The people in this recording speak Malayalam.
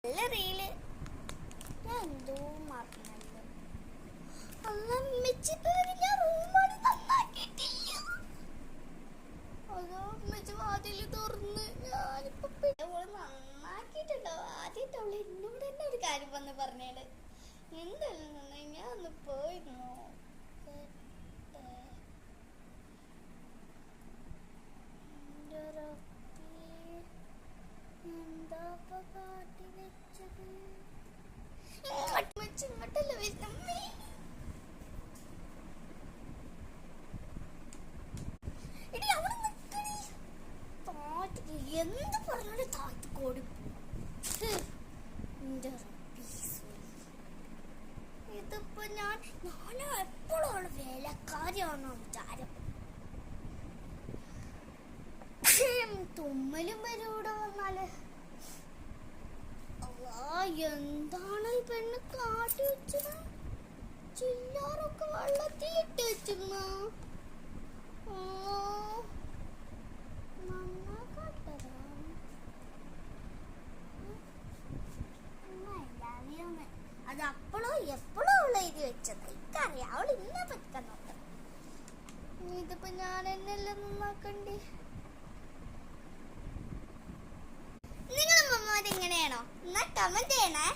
നല്ല റീല് ഞാൻ എന്തോ മാറിനല്ലോ. അല്ല മെച്ചിട്ട് ഞാൻ റൂമാണ് നന്നാക്കിയിട്ടില്ല. അതോ മെച്ച് വാതിൽ തുറന്ന് ഞാനിപ്പോ നന്നാക്കിയിട്ടുണ്ടോ. ആദ്യമായിട്ട് അവള് എന്നോട് തന്നെ ഒരു കാര്യം വന്ന് പറഞ്ഞേട്. എന്തായാലും ഞാൻ ഒന്ന് പോയി നോക്കട്ടെ. എന്താ കാട്ടി വെച്ചത്? ഇങ്ങോട്ടല്ല വരുന്നേ. എടി അവിടെ നിക്കടി. താറ്റിക്ക് എന്ത് പറഞ്ഞാലും താത്തി കൊടുക്കും. ഇതിപ്പോ ഞാൻ എപ്പോഴും അവള് വേലക്കാരിയാണോ വിചാരം. തുമ്മലും വരും ഇവിടെ വന്നാല്. എന്താണ് ഈ പെണ്ണ് കാട്ടി വെച്ചത്? ചില്ലാറൊക്കെ വെള്ളത്തിലിട്ട് വെച്ചിരുന്ന അത് അപ്പോഴോ എപ്പോഴോ അവള് എഴുതി വെച്ചത്. എനിക്കറിയാം അവൾ ഇന്നെ പറ്റാൻ നോക്കാം. ഇതിപ്പോ ഞാൻ എന്നല്ലേ നന്നാക്കണ്ടേ? നിങ്ങളെ മമ്മമാരെങ്ങനെയാണോ? എന്നാ കമന്റ് ചെയ്യണേ.